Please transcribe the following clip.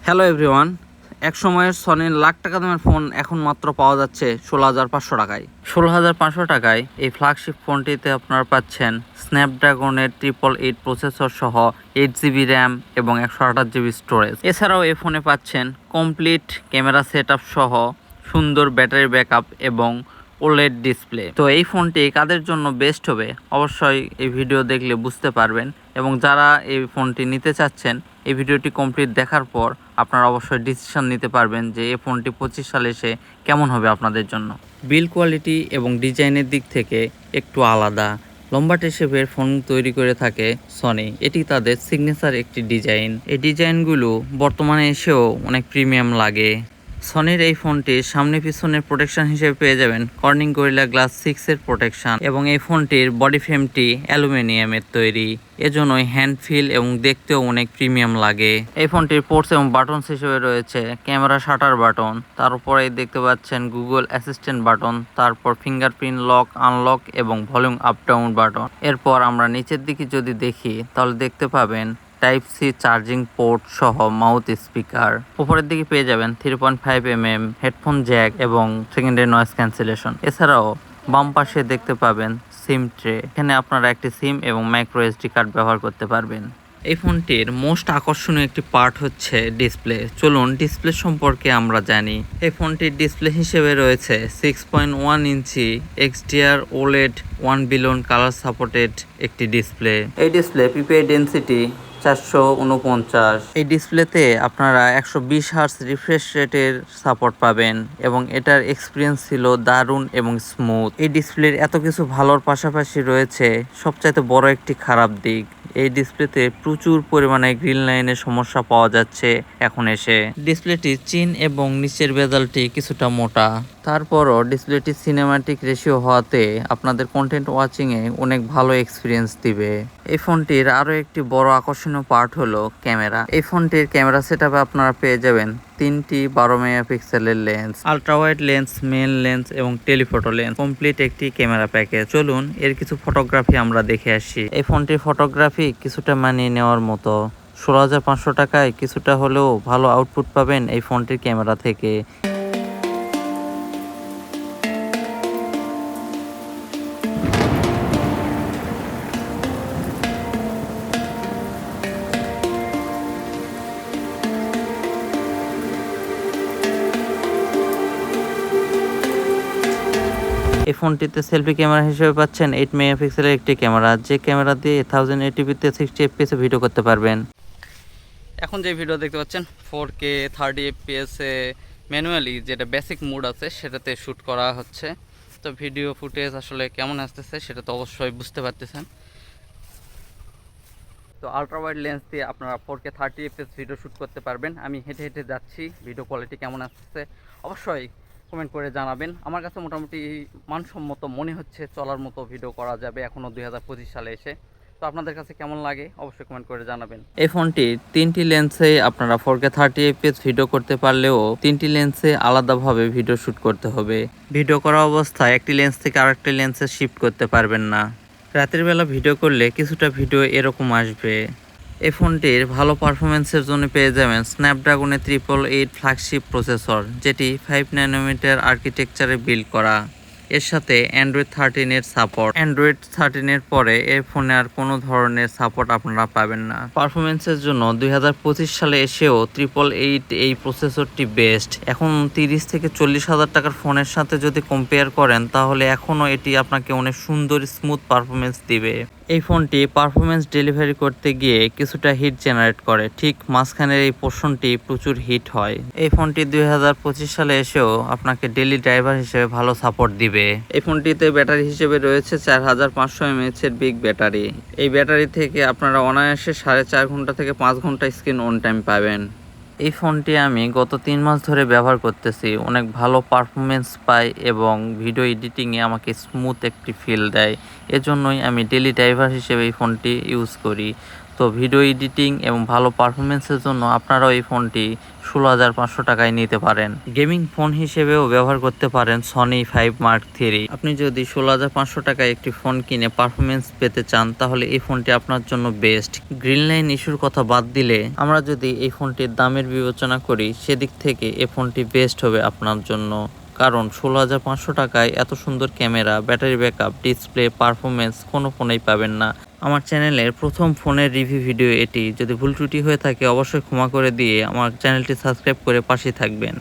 Hello everyone. এক সময়ের সনির লাখ টাকা দামের ফোন এখন মাত্র পাওয়া যাচ্ছে 16,500 টাকায়। 16,500 টাকায় এই ফ্ল্যাগশিপ ফোনটিতে আপনারা পাচ্ছেন স্ন্যাপড্রাগনের 888 প্রসেসর সহ 8GB র্যাম এবং 128GB স্টোরেজ। এছাড়াও এই ফোনে পাচ্ছেন কমপ্লিট ক্যামেরা সেট সহ সুন্দর ব্যাটারি ব্যাকআপ এবং ওলেড ডিসপ্লে। তো এই ফোনটি কাদের জন্য বেস্ট হবে অবশ্যই এই ভিডিও দেখলে বুঝতে পারবেন, এবং যারা এই ফোনটি নিতে চাচ্ছেন এই ভিডিওটি কমপ্লিট দেখার পর আপনারা অবশ্যই ডিসিশন নিতে পারবেন যে এই ফোনটি 25 সালে এসে কেমন হবে আপনাদের জন্য। বিল্ড কোয়ালিটি এবং ডিজাইনের দিক থেকে একটু আলাদা। লম্বাটে শেপের ফোন তৈরি করে থাকে সনি, এটি তাদের সিগনেচার একটি ডিজাইন। এই ডিজাইনগুলো বর্তমানে এসেও অনেক প্রিমিয়াম লাগে। সনির এই ফোনটির সামনে পিছনের প্রোটেকশন হিসেবে পেয়ে যাবেন কর্নিং গরিলা গ্লাস 6 এর প্রোটেকশন, এবং এই ফোনটির বডি ফ্রেমটি অ্যালুমিনিয়ামের তৈরি, এজন্যই হ্যান্ড ফিল এবং দেখতেও অনেক প্রিমিয়াম লাগে। এই ফোনটির পোর্টস এবং বাটনস হিসেবে রয়েছে ক্যামেরা শাটার বাটন, তার উপরে দেখতে পাচ্ছেন গুগল অ্যাসিস্ট্যান্ট বাটন, তারপর ফিঙ্গারপ্রিন্ট লক আনলক এবং ভলিউম আপ ডাউন বাটন। এরপর আমরা নিচের দিকে যদি দেখি তাহলে দেখতে পাবেন টাইপ সি চার্জিং পোর্ট সহ মাউথ স্পিকার। উপরের দিকে পেয়ে যাবেন 3.5mm হেডফোন জ্যাক এবং সেকেন্ডারি নয়েজ ক্যান্সেলেশন। এছাড়াও বাম পাশে দেখতে পাবেন সিম ট্রে, এখানে আপনারা একটি সিম এবং মাইক্রো এসডি কার্ড ব্যবহার করতে পারবেন। এই ফোনটির মোস্ট আকর্ষণীয় একটি পার্ট হচ্ছে ডিসপ্লে। চলুন ডিসপ্লে সম্পর্কে আমরা জানি। এই ফোনটির ডিসপ্লে হিসেবে রয়েছে 6.1 ইঞ্চি XDR OLED 1 billion colour supported একটি ডিসপ্লে। এই ডিসপ্লে পিপিআই ডেনসিটি 449। এই ডিসপ্লেতে আপনারা 120 হার্টজ রিফ্রেশ রেটের সাপোর্ট পাবেন, এবং এটার এক্সপিরিয়েন্স ছিল দারুণ এবং স্মুথ। এই ডিসপ্লের এত কিছু ভালোর পাশাপাশি রয়েছে সবচাইতে বড় একটি খারাপ দিক। এই ডিসপ্লেতে প্রচুর পরিমাণে গ্রিন লাইনের সমস্যা পাওয়া যাচ্ছে এখন এসে। ডিসপ্লেটি চিন এবং নিচের বেজালটি কিছুটা মোটা, তারপরও ডিসপ্লেটি সিনেমাটিক রেশিও হওয়াতে আপনাদের কন্টেন্ট ওয়াচিংয়ে অনেক ভালো এক্সপিরিয়েন্স দিবে। এই ফোনটির আরও একটি বড় আকর্ষণীয় পার্ট হলো ক্যামেরা। এই ফোনটির ক্যামেরা সেটআপে আপনারা পেয়ে যাবেন 3টি 12 মেগাপিক্সেলের lens, ultra wide lens, main lens এবং টেলিফটো লেন্স, কমপ্লিট একটি ক্যামেরা প্যাকেজ। চলুন এর কিছু ফটোগ্রাফি আমরা দেখে আসি। এই ফোনটির ফটোগ্রাফি কিছুটা মানিয়ে নেওয়ার মতো। 16,500 টাকায় কিছুটা হলেও ভালো আউটপুট পাবেন এই ফোনটির ক্যামেরা থেকে। এই ফোনটিতে সেলফি ক্যামেরা হিসেবে পাচ্ছেন 8 মেগাপিক্সেলের একটি ক্যামেরা, যে ক্যামেরা দিয়ে 1080p-তে 60 fps ভিডিও করতে পারবেন। এখন যে ভিডিও দেখতে পাচ্ছেন 4K 30 fps ম্যানুয়ালি, যেটা বেসিক মোড আছে সেটাতে শ্যুট করা হচ্ছে। তো ভিডিও ফুটেজ আসলে কেমন আসতেছে সেটা তো অবশ্যই বুঝতে পারতেছেন। তো আলট্রা ওয়াইড লেন্স দিয়ে আপনারা 4K 30 fps ভিডিও শ্যুট করতে পারবেন। আমি হেঁটে হেঁটে যাচ্ছি, ভিডিও কোয়ালিটি কেমন আসতেছে অবশ্যই কমেন্ট করে জানাবেন। আমার কাছে মোটামুটি মানসম্মত মনে হচ্ছে, চলার মতো ভিডিও করা যাবে এখনও 2025 সালে এসে। তো আপনাদের কাছে কেমন লাগে অবশ্যই কমেন্ট করে জানাবেন। এই ফোনটি 3টি লেন্সে আপনারা 4K 30 fps ভিডিও করতে পারলেও 3টি লেন্সে আলাদাভাবে ভিডিও শ্যুট করতে হবে। ভিডিও করা অবস্থায় একটি লেন্স থেকে আরেকটি লেন্সে শিফট করতে পারবেন না। রাতের বেলা ভিডিও করলে কিছুটা ভিডিও এরকম আসবে। এই ফোনটির ভালো পারফরমেন্সের জন্য পেয়ে যাবেন স্ন্যাপড্রাগনের 888 ফ্ল্যাগশিপ প্রসেসর, যেটি 5 ন্যানোমিটার আর্কিটেকচারে বিল্ড করা। এর সাথে অ্যান্ড্রয়েড 13 এর সাপোর্ট। অ্যান্ড্রয়েড 13 এর পরে এই ফোনে আর কোনো ধরনের সাপোর্ট আপনারা পাবেন না। পারফরমেন্সের জন্য 2025 সালে এসেও 888 এই প্রসেসরটি বেস্ট। এখন 30 থেকে 40 হাজার টাকার ফোনের সাথে যদি কম্পেয়ার করেন তাহলে এখনও এটি আপনাকে অনেক সুন্দর স্মুথ পারফরমেন্স দিবে। এই ফোনটি পারফরমেন্স ডেলিভারি করতে গিয়ে কিছুটা হিট জেনারেট করে, ঠিক মাঝখানের এই পোর্শনটি প্রচুর হিট হয়। এই ফোনটি 2025 সালে এসেও আপনাকে ডেইলি ড্রাইভার হিসেবে ভালো সাপোর্ট দিবে। এই ফোনটিতে ব্যাটারি হিসেবে রয়েছে 4500 mAh এর বিগ ব্যাটারি। এই ব্যাটারি থেকে আপনারা অনায়াসে 4.5 ঘন্টা থেকে 5 ঘন্টা স্ক্রিন অন টাইম পাবেন। এই ফোনটি আমি গত 3 মাস ধরে ব্যবহার করতেছি, অনেক ভালো পারফরমেন্স পাই এবং ভিডিও এডিটিংয়ে আমাকে স্মুথ একটি ফিল দেয়। এজন্যই আমি ডেইলি ড্রাইভার হিসেবে এই ফোনটি ইউজ করি। তো ভিডিও এডিটিং এবং ভালো পারফরমেন্সের জন্য আপনারাও এই ফোনটি 16,500 টাকায় নিতে পারেন। গেমিং ফোন হিসেবেও ব্যবহার করতে পারেন সনি 5 মার্ক 3। আপনি যদি 16,500 টাকায় একটি ফোন কিনে পারফরমেন্স পেতে চান তাহলে এই ফোনটি আপনার জন্য বেস্ট। গ্রিন লাইন ইস্যুর কথা বাদ দিলে আমরা যদি এই ফোনটির দামের বিবেচনা করি সেদিক থেকে এই ফোনটি বেস্ট হবে আপনার জন্য, কারণ 16,500 টাকায় এত সুন্দর camera, battery backup, display, performance কোনো ফোনেই পাবেন না। আমার চ্যানেলের প্রথম ফোনের রিভিউ ভিডিও এটি। যদি ভুল ত্রুটি হয়ে থাকে অবশ্যই ক্ষমা করে দিয়ে আমার চ্যানেলটি সাবস্ক্রাইব করে পাশে থাকবেন।